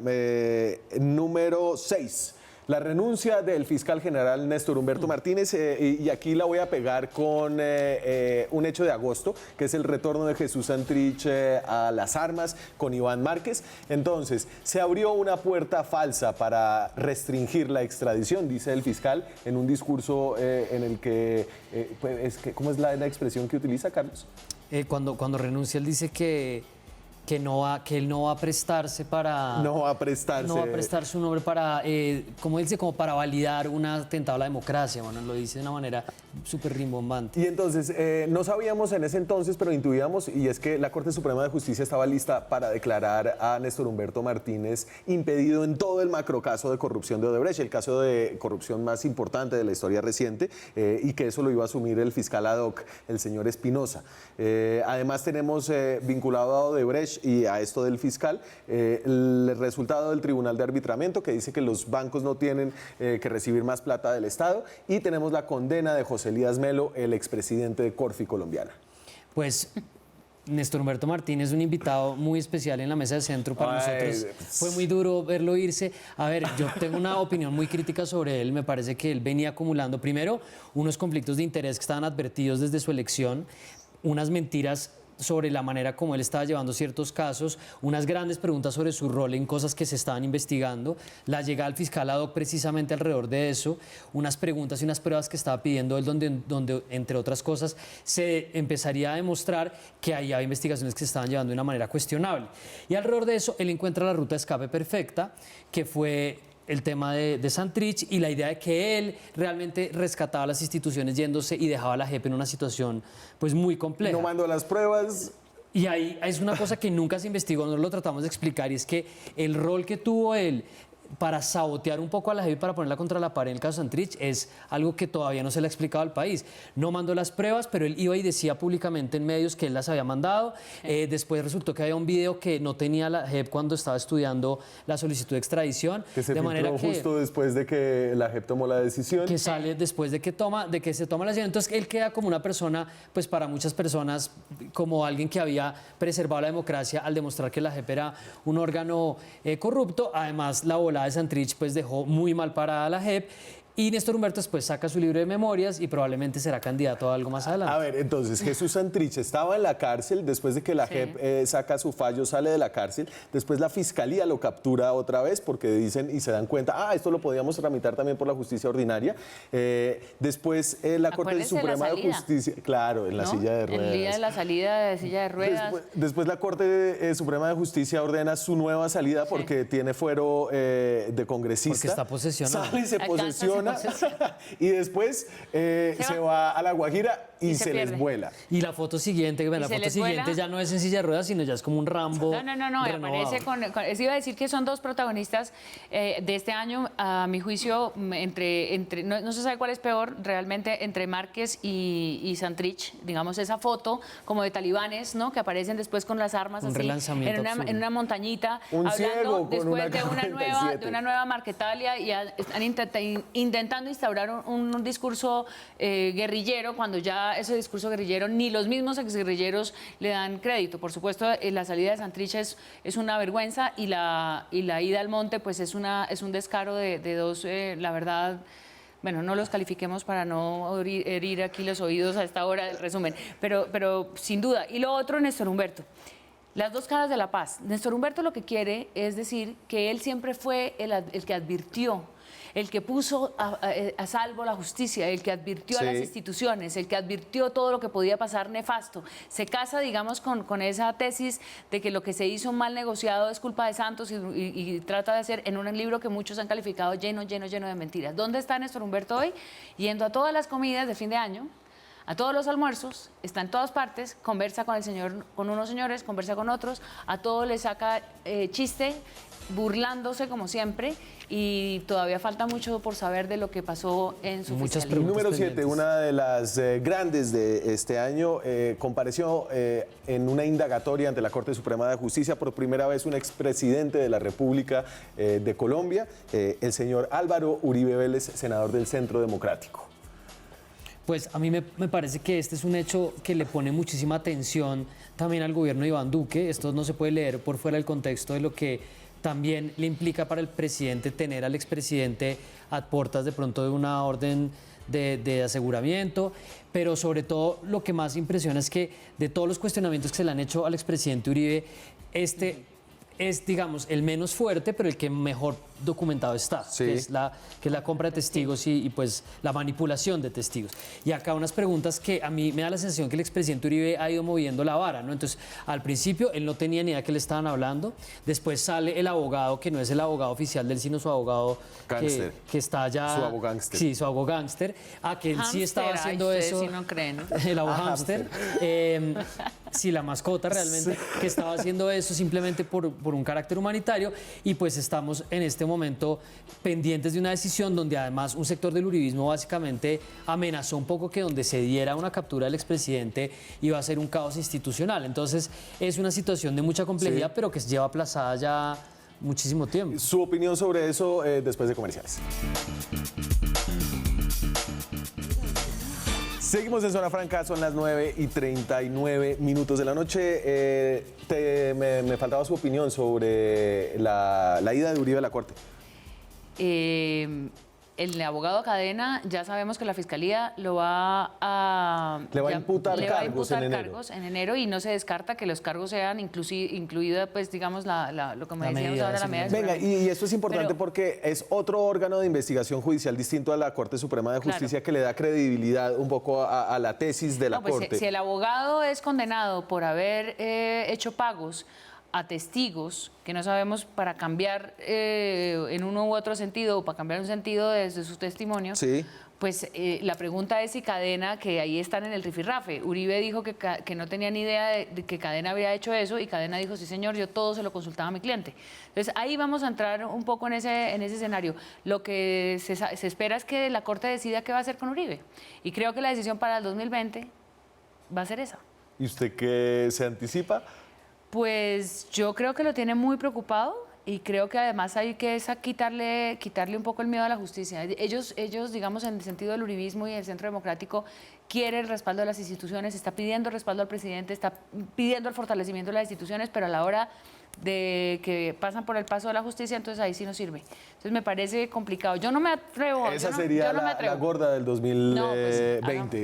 Número 6. La renuncia del fiscal general Néstor Humberto Martínez, y aquí la voy a pegar con un hecho de agosto, que es el retorno de Jesús Santrich a las armas con Iván Márquez. Entonces, se abrió una puerta falsa para restringir la extradición, dice el fiscal, en un discurso en el que, ¿cómo es la expresión que utiliza, Carlos? cuando renuncia él dice que él no va a prestarse para... No va a prestarse. No va a prestar su nombre para, como dice, como para validar un atentado a la democracia. Bueno, lo dice de una manera súper rimbombante. Y entonces, no sabíamos en ese entonces, pero intuíamos, y es que la Corte Suprema de Justicia estaba lista para declarar a Néstor Humberto Martínez impedido en todo el macrocaso de corrupción de Odebrecht, el caso de corrupción más importante de la historia reciente, y que eso lo iba a asumir el fiscal ad hoc, el señor Espinosa. Además, tenemos vinculado a Odebrecht y a esto del fiscal, el resultado del Tribunal de Arbitramiento que dice que los bancos no tienen que recibir más plata del Estado, y tenemos la condena de José Elías Melo, el expresidente de Corfi colombiana. Pues Néstor Humberto Martínez es un invitado muy especial en la mesa de centro para nosotros. Fue muy duro verlo irse. A ver, yo tengo una opinión muy crítica sobre él. Me parece que él venía acumulando, primero, unos conflictos de interés que estaban advertidos desde su elección, unas mentiras sobre la manera como él estaba llevando ciertos casos, unas grandes preguntas sobre su rol en cosas que se estaban investigando, la llegada al fiscal ad hoc precisamente alrededor de eso, unas preguntas y unas pruebas que estaba pidiendo él donde entre otras cosas, se empezaría a demostrar que había investigaciones que se estaban llevando de una manera cuestionable. Y alrededor de eso, él encuentra la ruta de escape perfecta, que fue el tema de Santrich y la idea de que él realmente rescataba las instituciones yéndose y dejaba a la JEP en una situación pues muy compleja. No mandó las pruebas. Y ahí es una cosa que nunca se investigó, no lo tratamos de explicar, y es que el rol que tuvo él para sabotear un poco a la JEP y para ponerla contra la pared en el caso Santrich es algo que todavía no se le ha explicado al país. No mandó las pruebas, pero él iba y decía públicamente en medios que él las había mandado. Después resultó que había un video que no tenía la JEP cuando estaba estudiando la solicitud de extradición. Que se de manera filtró que, justo después de que la JEP tomó la decisión. que sale después de que se toma la decisión. Entonces él queda como una persona, pues para muchas personas, como alguien que había preservado la democracia al demostrar que la JEP era un órgano corrupto. Además, la volada de Santrich pues dejó muy mal parada a la JEP. Y Néstor Humberto después saca su libro de memorias y probablemente será candidato a algo más adelante. A ver, entonces Jesús Santrich estaba en la cárcel, después de que la JEP saca su fallo, sale de la cárcel, después la Fiscalía lo captura otra vez porque dicen y se dan cuenta, esto lo podíamos tramitar también por la justicia ordinaria. Después la Corte Acuérdese de la Suprema de salida, Justicia, claro, en la ¿no? silla de ruedas. El día de la salida de silla de ruedas. Después la Corte Suprema de Justicia ordena su nueva salida porque tiene fuero de congresista. Porque está posesionado. Sale y se Alcanza, posesiona. Y después se va a La Guajira y se les pierde. vuela. Y la foto siguiente, la se foto les siguiente vuela. ya no es en silla de ruedas, sino ya es como un Rambo. No, y renovado. aparece iba a decir que son dos protagonistas de este año, a mi juicio, no se sabe cuál es peor realmente, entre Márquez y Santrich, digamos, esa foto como de talibanes, ¿no? Que aparecen después con las armas Un así, relanzamiento absurdo. en una montañita, Un ciego hablando con después una de K-47. una nueva Marquetalia, y están intentando instaurar un discurso guerrillero, cuando ya ese discurso guerrillero ni los mismos exguerrilleros le dan crédito. Por supuesto, la salida de Santrich es una vergüenza, y la ida al monte pues es un descaro de dos, la verdad. Bueno, no los califiquemos para no herir aquí los oídos a esta hora del resumen, pero sin duda. Y lo otro, Néstor Humberto. Las dos caras de la paz. Néstor Humberto lo que quiere es decir que él siempre fue el que advirtió, el que puso a salvo la justicia, el que advirtió a las instituciones, el que advirtió todo lo que podía pasar nefasto. Se casa, digamos, con esa tesis de que lo que se hizo mal negociado es culpa de Santos, y trata de hacer en un libro que muchos han calificado lleno de mentiras. ¿Dónde está Néstor Humberto hoy? Yendo a todas las comidas de fin de año a todos los almuerzos, está en todas partes, conversa con el señor, con unos señores, conversa con otros, a todos les saca chiste, burlándose como siempre, y todavía falta mucho por saber de lo que pasó en su Muchas fiscalía. preguntas. Número 7, pendientes. una de las grandes de este año, compareció en una indagatoria ante la Corte Suprema de Justicia por primera vez un expresidente de la República de Colombia, el señor Álvaro Uribe Vélez, senador del Centro Democrático. Pues a mí me parece que este es un hecho que le pone muchísima atención también al gobierno de Iván Duque. Esto no se puede leer por fuera del contexto de lo que también le implica para el presidente tener al expresidente a puertas de pronto de una orden de aseguramiento, pero sobre todo lo que más impresiona es que de todos los cuestionamientos que se le han hecho al expresidente Uribe, este es, digamos, el menos fuerte, pero el que mejor documentado está, Sí. que es la compra de testigos y pues la manipulación de testigos. Y acá unas preguntas que a mí me da la sensación que el expresidente Uribe ha ido moviendo la vara, ¿no? Entonces, al principio él no tenía ni idea que le estaban hablando, después sale el abogado, que no es el abogado oficial de él, sino su abogado Gángster. que está allá... Su abogado gángster. Sí, su abogado gángster, a que él sí estaba Hámster, haciendo ay, ustedes eso. sí no creen. El abogado hámster. Sí, la mascota realmente, que estaba haciendo eso simplemente por un carácter humanitario, y pues estamos en este momento pendientes de una decisión donde además un sector del uribismo básicamente amenazó un poco que donde se diera una captura del expresidente iba a ser un caos institucional. Entonces es una situación de mucha complejidad, pero que se lleva aplazada ya muchísimo tiempo. Su opinión sobre eso después de comerciales. Seguimos en Zona Franca, son las 9:39 de la noche. Me faltaba su opinión sobre la ida de Uribe a la Corte. El abogado Cadena, ya sabemos que la fiscalía lo va a... Le va a ya- imputar le va a cargos imputar en enero. cargos en enero, y no se descarta que los cargos sean incluida, pues, digamos, lo que me La decíamos medida ahora, de la medida de Venga, seguridad. y esto es importante Pero- porque es otro órgano de investigación judicial distinto a la Corte Suprema de Claro. Justicia que le da credibilidad un poco a la tesis de la No, pues, Corte. si el abogado es condenado por haber hecho pagos a testigos que no sabemos para cambiar en uno u otro sentido, o para cambiar un sentido desde su testimonio, Sí. pues la pregunta es si Cadena, que ahí están en el rifirrafe. Uribe dijo que no tenía ni idea de que Cadena había hecho eso, y Cadena dijo, sí señor, yo todo se lo consultaba a mi cliente. Entonces ahí vamos a entrar un poco en ese escenario. Lo que se espera es que la Corte decida qué va a hacer con Uribe, y creo que la decisión para el 2020 va a ser esa. ¿Y usted qué se anticipa? Pues yo creo que lo tiene muy preocupado, y creo que además hay que quitarle un poco el miedo a la justicia. Ellos, digamos, en el sentido del uribismo y del Centro Democrático, quieren el respaldo de las instituciones, está pidiendo el respaldo al presidente, está pidiendo el fortalecimiento de las instituciones, pero a la hora de que pasan por el paso de la justicia, entonces ahí sí no sirve. Entonces me parece complicado. Yo no me atrevo. Esa yo no- sería yo no me la atrevo. gorda del 2020. No, pues, Esa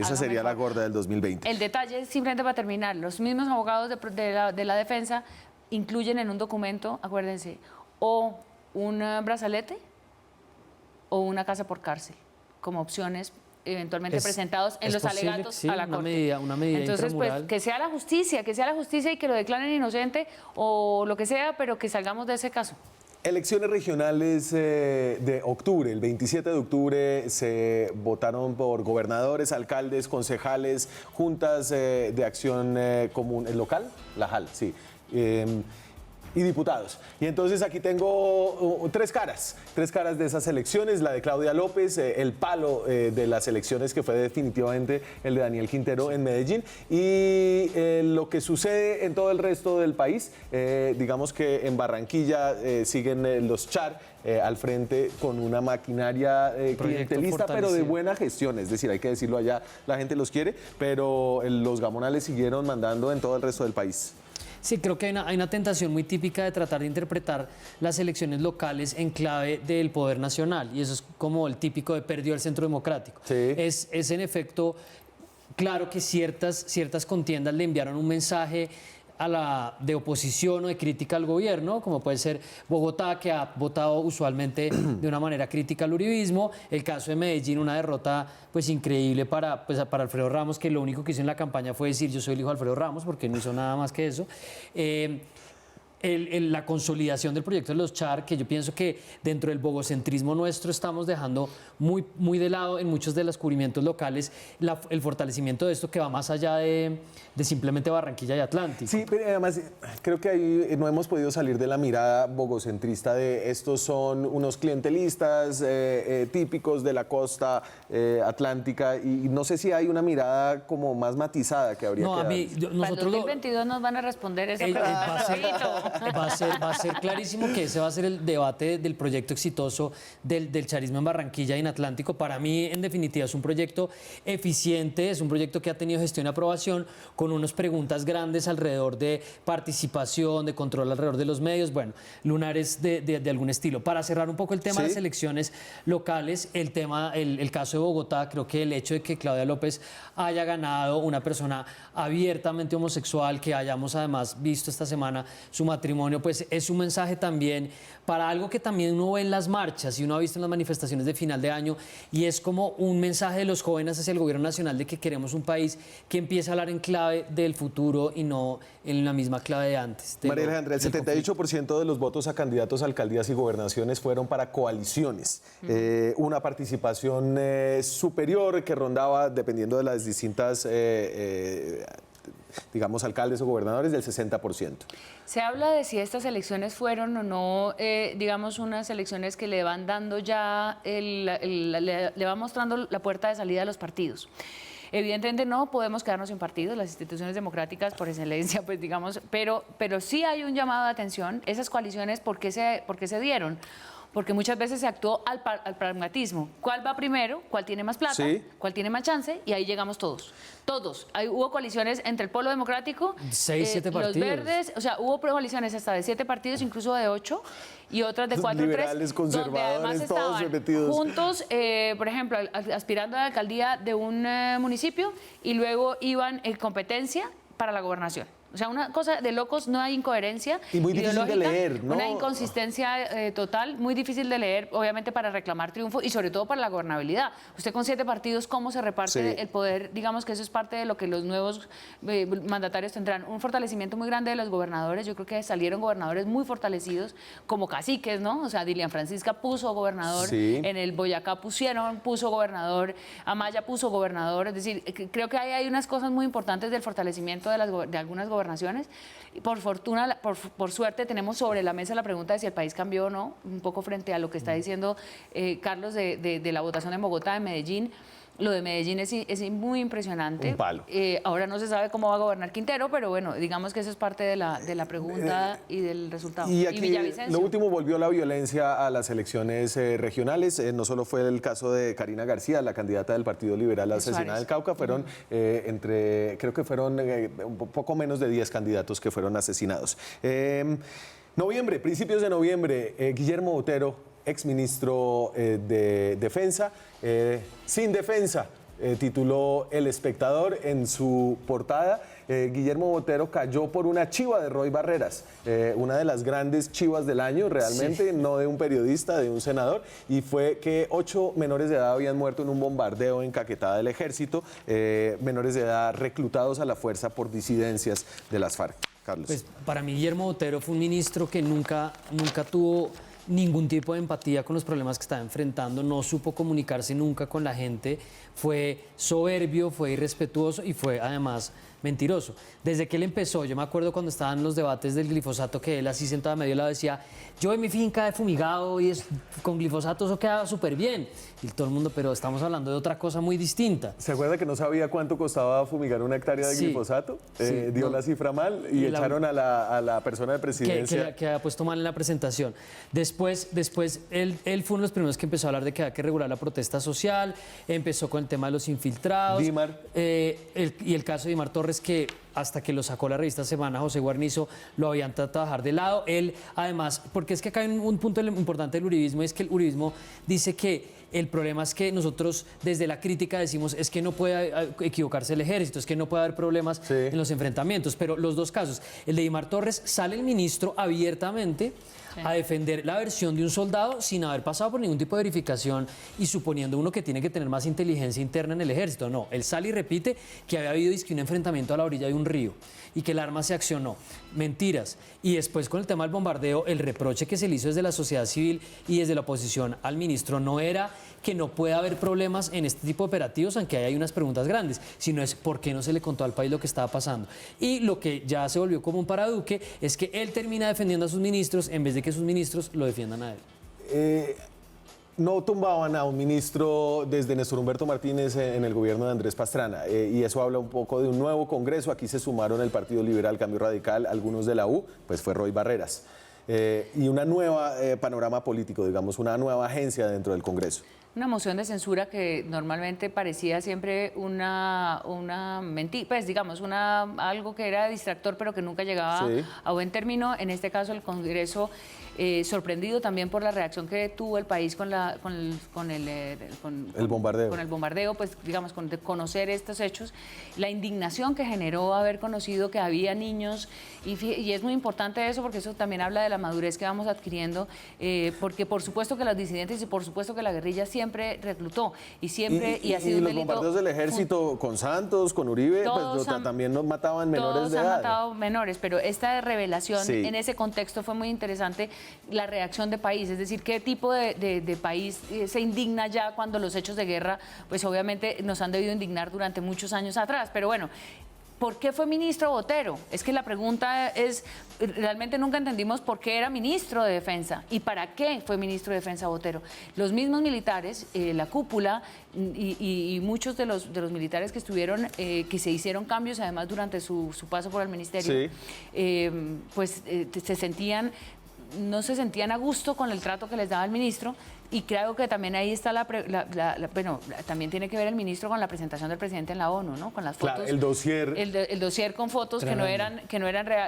hágame sería la favor. gorda del 2020. El detalle, simplemente para terminar, los mismos abogados de la defensa incluyen en un documento, acuérdense, o un brazalete o una casa por cárcel, como opciones eventualmente Es- presentados en es los posible, alegatos sí, a la una Corte. medida Entonces, pues, intramural. que sea la justicia y que lo declaren inocente o lo que sea, pero que salgamos de ese caso. Elecciones regionales de octubre, el 27 de octubre se votaron por gobernadores, alcaldes, concejales, juntas de acción común, ¿el local? La JAL, sí. Y diputados. Y entonces aquí tengo tres caras de esas elecciones, la de Claudia López, el palo de las elecciones que fue definitivamente el de Daniel Quintero en Medellín, y lo que sucede en todo el resto del país. Digamos que en Barranquilla siguen los Char al frente con una maquinaria clientelista, pero de fortalecido. buena gestión, es decir, hay que decirlo allá, la gente los quiere, pero los gamonales siguieron mandando en todo el resto del país. Sí, creo que hay una tentación muy típica de tratar de interpretar las elecciones locales en clave del poder nacional, y eso es como el típico de perdió el Centro Democrático. Sí. Es en efecto claro que ciertas contiendas le enviaron un mensaje de oposición o de crítica al gobierno, como puede ser Bogotá, que ha votado usualmente de una manera crítica al uribismo. El caso de Medellín, una derrota pues increíble para Alfredo Ramos, que lo único que hizo en la campaña fue decir yo soy el hijo de Alfredo Ramos, porque no hizo nada más que eso. la consolidación del proyecto de los Char, que yo pienso que dentro del bogocentrismo nuestro estamos dejando muy de lado en muchos de los cubrimientos locales el fortalecimiento de esto que va más allá de simplemente Barranquilla y Atlántico. Sí, pero además creo que ahí no hemos podido salir de la mirada bogocentrista de estos son unos clientelistas típicos de la costa atlántica y no sé si hay una mirada como más matizada que habría que A mí, darles. Para el nosotros 2022 nos van a responder esa pregunta. va a ser clarísimo que ese va a ser el debate del proyecto exitoso del charismo en Barranquilla y en Atlántico. Para mí, en definitiva, es un proyecto eficiente, es un proyecto que ha tenido gestión y aprobación con unas preguntas grandes alrededor de participación, de control alrededor de los medios, bueno, lunares de algún estilo. Para cerrar un poco el tema de las elecciones locales, el caso de Bogotá, creo que el hecho de que Claudia López haya ganado, una persona abiertamente homosexual, que hayamos además visto esta semana su matrimonio, pues es un mensaje también para algo que también uno ve en las marchas y uno ha visto en las manifestaciones de final de año, y es como un mensaje de los jóvenes hacia el gobierno nacional de que queremos un país que empiece a hablar en clave del futuro y no en la misma clave de antes. María Alejandra, el 78% de los votos a candidatos a alcaldías y gobernaciones fueron para coaliciones. Una participación superior que rondaba, dependiendo de las distintas digamos, alcaldes o gobernadores, del 60%. Se habla de si estas elecciones fueron o no, digamos, unas elecciones que le van dando ya, le va mostrando la puerta de salida a los partidos. Evidentemente no podemos quedarnos sin partidos, las instituciones democráticas por excelencia, pues digamos, pero sí hay un llamado de atención. Esas coaliciones, ¿por qué se dieron? Porque muchas veces se actuó al pragmatismo. ¿Cuál va primero? ¿Cuál tiene más plata? Sí. ¿Cuál tiene más chance? Y ahí llegamos todos. Todos. Hubo coaliciones entre el Polo Democrático, 6, 7 partidos. los Verdes, o sea, hubo coaliciones hasta de 7 partidos, incluso de 8, y otras de 4 o 3. Liberales, conservadores, donde además todos estaban metidos. juntos, por ejemplo, aspirando a la alcaldía de un municipio y luego iban en competencia para la gobernación. O sea, una cosa de locos, no hay incoherencia. Y muy difícil de leer, ¿no? Una inconsistencia total, muy difícil de leer, obviamente para reclamar triunfo y sobre todo para la gobernabilidad. Usted con 7 partidos, ¿cómo se reparte el poder? Digamos que eso es parte de lo que los nuevos mandatarios tendrán. Un fortalecimiento muy grande de los gobernadores. Yo creo que salieron gobernadores muy fortalecidos, como caciques, ¿no? O sea, Dilian Francisca puso gobernador, en el Boyacá puso gobernador, Amaya puso gobernador. Es decir, creo que hay unas cosas muy importantes del fortalecimiento de algunas gobernaciones. Y por fortuna, por suerte, tenemos sobre la mesa la pregunta de si el país cambió o no, un poco frente a lo que está diciendo Carlos de la votación en Bogotá, de Medellín. Lo de Medellín es muy impresionante. Un palo. Ahora no se sabe cómo va a gobernar Quintero, pero bueno, digamos que eso es parte de la pregunta y del resultado. Y aquí Villavicencio. lo último, volvió la violencia a las elecciones regionales. No solo fue el caso de Karina García, la candidata del Partido Liberal asesinada en Cauca, fueron creo que fueron un poco menos de 10 candidatos que fueron asesinados. Principios de noviembre, Guillermo Botero, exministro de Defensa, sin defensa, tituló El Espectador en su portada. Guillermo Botero cayó por una chiva de Roy Barreras, una de las grandes chivas del año realmente, no de un periodista, de un senador, y fue que 8 menores de edad habían muerto en un bombardeo en Caquetá del Ejército, menores de edad reclutados a la fuerza por disidencias de las FARC. Carlos. Pues para mí Guillermo Botero fue un ministro que nunca tuvo ningún tipo de empatía con los problemas que estaba enfrentando, no supo comunicarse nunca con la gente, fue soberbio, fue irrespetuoso y fue además mentiroso. Desde que él empezó, yo me acuerdo cuando estaban los debates del glifosato, que él así sentado a medio lado decía, yo en mi finca he fumigado y con glifosato eso queda súper bien. Y todo el mundo, pero estamos hablando de otra cosa muy distinta. ¿Se acuerda que no sabía cuánto costaba fumigar una hectárea de glifosato? Dio la cifra mal y echaron a la persona de presidencia. Que había puesto mal en la presentación. Después él fue uno de los primeros que empezó a hablar de que había que regular la protesta social, empezó con el tema de los infiltrados. Dimar. Y el caso de Dimar Torres, que hasta que lo sacó la revista Semana, José Guarnizo, lo habían tratado de dejar de lado. Él, además, porque es que acá hay un punto importante del uribismo, es que el uribismo dice que el problema es que nosotros desde la crítica decimos es que no puede equivocarse el ejército, es que no puede haber problemas en los enfrentamientos, pero los dos casos, el de Dimar Torres, sale el ministro abiertamente a defender la versión de un soldado sin haber pasado por ningún tipo de verificación y suponiendo uno que tiene que tener más inteligencia interna en el ejército. No, él sale y repite que había habido un enfrentamiento a la orilla de un río y que el arma se accionó. Mentiras. Y después con el tema del bombardeo, el reproche que se le hizo desde la sociedad civil y desde la oposición al ministro no era que no pueda haber problemas en este tipo de operativos, aunque hay unas preguntas grandes, sino es por qué no se le contó al país lo que estaba pasando. Y lo que ya se volvió común para Duque es que él termina defendiendo a sus ministros en vez de que sus ministros lo defiendan a él. No tumbaban a un ministro desde Néstor Humberto Martínez en el gobierno de Andrés Pastrana, y eso habla un poco de un nuevo Congreso. Aquí se sumaron el Partido Liberal, Cambio Radical, algunos de la U, pues fue Roy Barreras, y una nueva panorama político, digamos, una nueva agencia dentro del Congreso. Una moción de censura que normalmente parecía siempre una mentira, pues digamos, algo que era distractor pero que nunca llegaba a buen término. En este caso el Congreso, sorprendido también por la reacción que tuvo el país con el bombardeo. Con el bombardeo, pues digamos, con conocer estos hechos, la indignación que generó haber conocido que había niños, y es muy importante eso porque eso también habla de la madurez que vamos adquiriendo, porque por supuesto que los disidentes y por supuesto que la guerrilla siempre reclutó y siempre y ha sido un delito. Y los bombardeos del ejército con Santos, con Uribe, pues también nos mataban menores de edad. Todos han matado menores, pero esta revelación en ese contexto fue muy interesante, la reacción de país, es decir, qué tipo de país se indigna ya cuando los hechos de guerra, pues obviamente nos han debido indignar durante muchos años atrás, pero bueno. ¿Por qué fue ministro Botero? Es que la pregunta es, realmente nunca entendimos por qué era ministro de Defensa y para qué fue ministro de Defensa Botero. Los mismos militares, la cúpula y muchos de los militares que estuvieron, que se hicieron cambios además durante su paso por el ministerio, pues no se sentían a gusto con el trato que les daba el ministro. Y creo que también ahí está bueno, también tiene que ver el ministro con la presentación del presidente en la ONU, ¿no? Con las fotos. Claro, el dossier. El dossier con fotos que no eran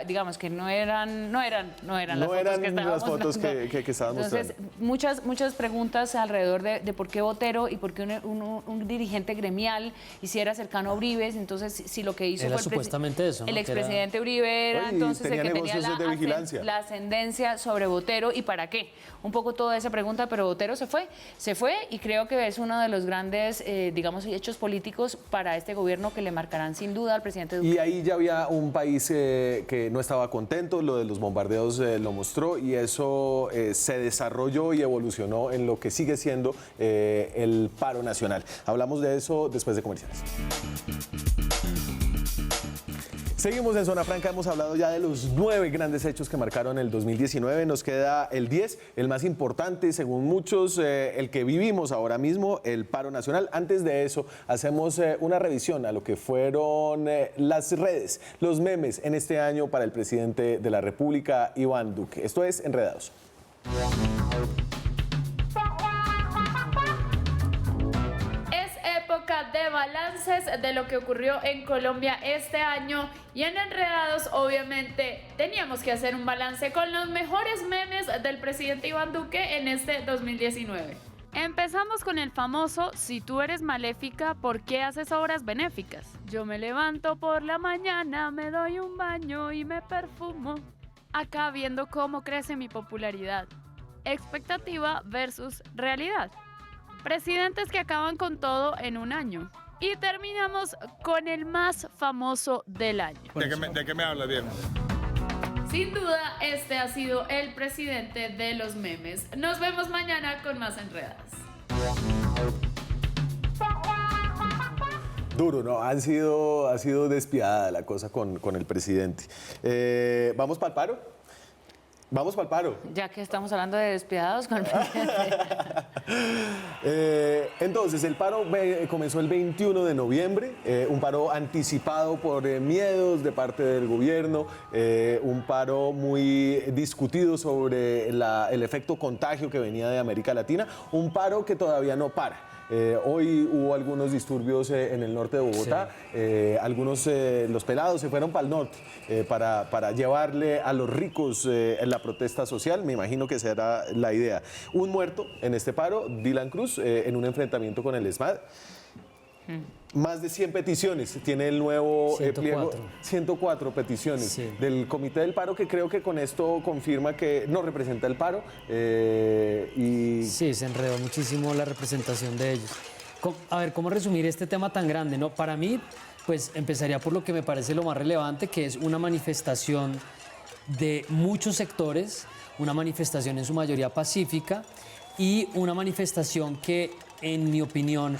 digamos, que no eran las fotos que estaban mostrando. Entonces, muchas preguntas alrededor de por qué Botero y por qué un dirigente gremial hiciera cercano a Uribe. Entonces, si lo que hizo era fue supuestamente eso, ¿no? El expresidente Uribe era entonces el que tenía la ascendencia sobre Botero. ¿Y para qué? Un poco toda esa pregunta, pero Botero se fue y creo que es uno de los grandes, digamos, hechos políticos para este gobierno que le marcarán sin duda al presidente Duque. Y ahí ya había un país que no estaba contento, lo de los bombardeos lo mostró, y eso se desarrolló y evolucionó en lo que sigue siendo el paro nacional. Hablamos de eso después de comerciales. Seguimos en Zona Franca, hemos hablado ya de los 9 grandes hechos que marcaron el 2019, nos queda el 10, el más importante según muchos, el que vivimos ahora mismo, el paro nacional. Antes de eso, hacemos una revisión a lo que fueron las redes, los memes en este año para el presidente de la República, Iván Duque. Esto es Enredados. De balances de lo que ocurrió en Colombia este año, y en Enredados obviamente teníamos que hacer un balance con los mejores memes del presidente Iván Duque en este 2019. Empezamos con el famoso: si tú eres maléfica, ¿por qué haces obras benéficas? Yo me levanto por la mañana, me doy un baño y me perfumo. Acá viendo cómo crece mi popularidad. Expectativa versus realidad. Presidentes que acaban con todo en un año. Y terminamos con el más famoso del año. ¿De qué me hablas, Diego? Sin duda, este ha sido el presidente de los memes. Nos vemos mañana con más Enredadas. Duro, ¿no? Ha sido despiadada la cosa con el presidente. ¿Vamos para el paro? Vamos para el paro. Ya que estamos hablando de despiadados con el presidente. Entonces, el paro comenzó el 21 de noviembre, un paro anticipado por miedos de parte del gobierno, un paro muy discutido sobre el efecto contagio que venía de América Latina, un paro que todavía no para. Hoy hubo algunos disturbios en el norte de Bogotá, los pelados se fueron para el norte para llevarle a los ricos la protesta social, me imagino que esa era la idea. Un muerto en este paro, Dylan Cruz, en un enfrentamiento con el ESMAD. Más de 100 peticiones tiene el nuevo pliego. 104. 104 peticiones Sí. del Comité del Paro, que creo que con esto confirma que no representa el paro. Y Sí, se enredó muchísimo la representación de ellos. A ver, ¿cómo resumir este tema tan grande? ¿No? Para mí, pues empezaría por lo que me parece lo más relevante, que es una manifestación de muchos sectores, una manifestación en su mayoría pacífica y una manifestación que, en mi opinión,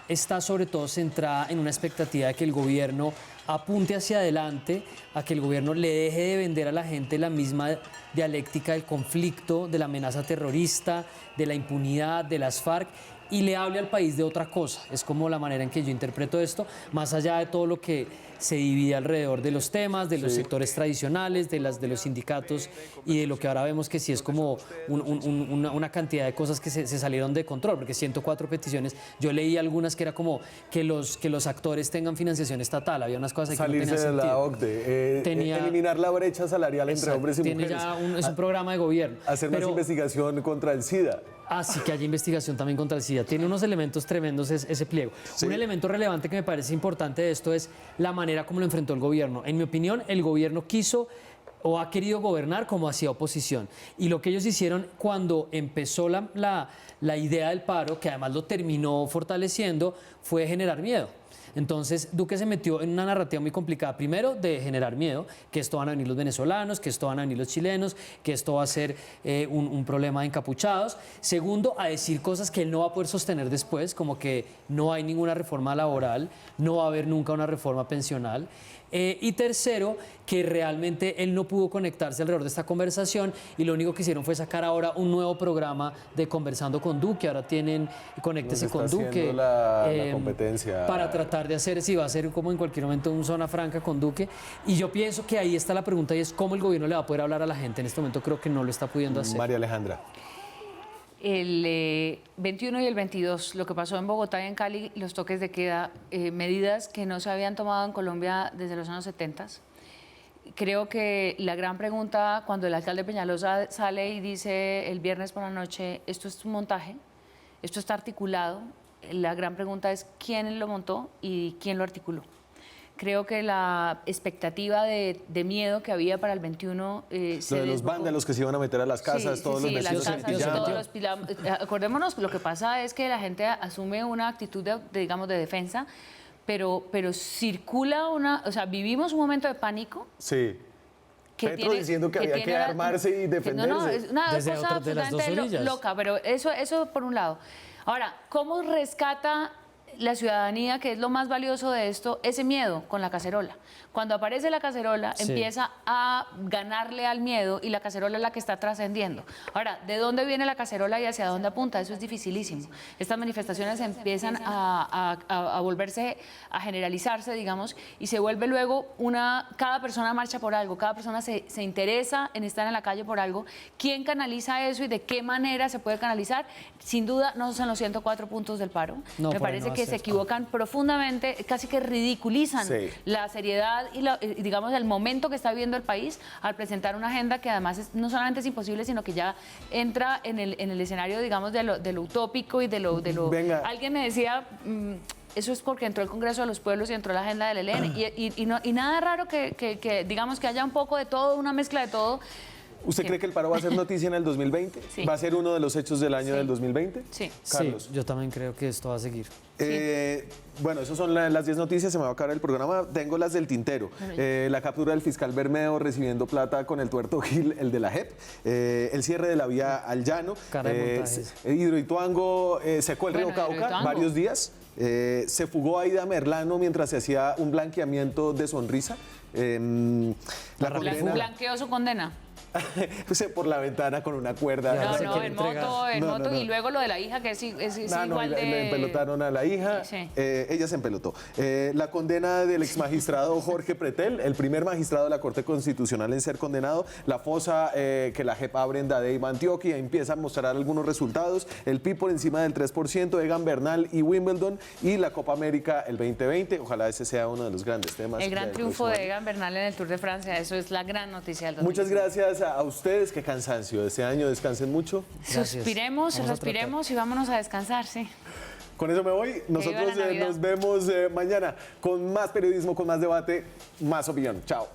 está sobre todo centrada en una expectativa de que el gobierno apunte hacia adelante, a que el gobierno le deje de vender a la gente la misma dialéctica del conflicto, de la amenaza terrorista, de la impunidad, de las FARC, y le hable al país de otra cosa. Es como la manera en que yo interpreto esto, más allá de todo lo que se divide alrededor de los temas, de los sectores tradicionales, de los sindicatos y de lo que ahora vemos que sí es como una cantidad de cosas que se salieron de control, porque 104 peticiones, yo leí algunas que era como que los actores tengan financiación estatal, había unas cosas ahí que no salirse tenían de sentido. la OCDE, eliminar la brecha salarial entre Exacto, hombres y tiene mujeres. ya es un programa de gobierno. Hacer más Pero- investigación contra el SIDA. Así que haya investigación también contra el SIDA. Tiene unos elementos tremendos ese pliego. Sí. Un elemento relevante que me parece importante de esto es la manera como lo enfrentó el gobierno. En mi opinión, el gobierno quiso o ha querido gobernar como hacía oposición. Y lo que ellos hicieron cuando empezó la idea del paro, que además lo terminó fortaleciendo, fue generar miedo. Entonces, Duque se metió en una narrativa muy complicada. Primero, de generar miedo, que esto van a venir los venezolanos, que esto van a venir los chilenos, que esto va a ser un problema de encapuchados. Segundo, a decir cosas que él no va a poder sostener después, como que no hay ninguna reforma laboral, no va a haber nunca una reforma pensional. Y tercero, que realmente él no pudo conectarse alrededor de esta conversación y lo único que hicieron fue sacar ahora un nuevo programa de Conversando con Duque. Ahora tienen Conéctese Nos con está Duque. haciendo la competencia. Para tratar de hacer, sí, va a ser como en cualquier momento un zona franca con Duque. Y yo pienso que ahí está la pregunta y es cómo el gobierno le va a poder hablar a la gente. En este momento creo que no lo está pudiendo hacer. María Alejandra. El 21 y el 22, lo que pasó en Bogotá y en Cali, los toques de queda, medidas que no se habían tomado en Colombia desde los años 70. Creo que la gran pregunta, cuando el alcalde Peñalosa sale y dice el viernes por la noche, esto es un montaje, esto está articulado, la gran pregunta es quién lo montó y quién lo articuló. Creo que la expectativa de miedo que había para el 21 Lo de se los desbocó. vándalos que se iban a meter a las casas, Sí, todos sí, los las vecinos en casas, pijama. todos los acordémonos, lo que pasa es que la gente asume una actitud digamos, de defensa, pero circula o sea, vivimos un momento de pánico. Sí. Petro diciendo que había que armarse y defenderse. No, es una Desde cosa de las dos absolutamente orillas. loca, pero eso por un lado. Ahora, ¿cómo rescata la ciudadanía, que es lo más valioso de esto, ese miedo con la cacerola? Cuando aparece la cacerola, Sí. empieza a ganarle al miedo y la cacerola es la que está trascendiendo. Ahora, ¿de dónde viene la cacerola y hacia dónde apunta? Eso es dificilísimo. Estas manifestaciones empiezan a volverse, a generalizarse, digamos, y se vuelve luego cada persona marcha por algo, cada persona se interesa en estar en la calle por algo. ¿Quién canaliza eso y de qué manera se puede canalizar? Sin duda, no son los 104 puntos del paro. No, Me por ahí parece no va a que ser. se equivocan profundamente, casi que ridiculizan Sí. la seriedad y digamos el momento que está viviendo el país al presentar una agenda que además no solamente es imposible, sino que ya entra en el escenario, digamos, de lo utópico y de lo... Venga. Alguien me decía... eso es porque entró el Congreso de los Pueblos y entró la agenda del ELN. Y nada raro que digamos que haya un poco de todo, una mezcla de todo. ¿Usted Sí. cree que el paro va a ser noticia en el 2020? Sí. ¿Va a ser uno de los hechos del año Sí. del 2020? Sí. Carlos. Sí, yo también creo que esto va a seguir. Bueno, esas son las 10 noticias, se me va a acabar el programa. Tengo las del tintero. La captura del fiscal Bermejo recibiendo plata con el tuerto Gil, el de la JEP. El cierre de la vía al llano. Cara de montajes. Hidroituango secó el río Bueno, Cauca Hidroituango. varios días. Se fugó Aida Merlano mientras se hacía un blanqueamiento de sonrisa. La condena Blanqueó su condena. por la ventana con una cuerda. Ya, No, se no, quiere en entregar. moto, No. y luego lo de la hija, que es No, igual le de... empelotaron a la hija, Sí. Ella se empelotó. La condena del exmagistrado Jorge Pretel, el primer magistrado de la Corte Constitucional en ser condenado, la fosa que la JEP abre en Dadeiva, Antioquia, empieza a mostrar algunos resultados, el PIB por encima del 3%, Egan Bernal y Wimbledon, y la Copa América el 2020, ojalá ese sea uno de los grandes temas. El gran del triunfo próximo de año. Egan Bernal en el Tour de Francia, eso es la gran noticia del 2019. Muchas gracias a ustedes, qué cansancio este año, descansen mucho. Gracias. Suspiremos, Vamos a respiremos y vámonos a descansar, sí. Con eso me voy. Nosotros la Navidad. nos vemos mañana con más periodismo, con más debate, más opinión. Chao.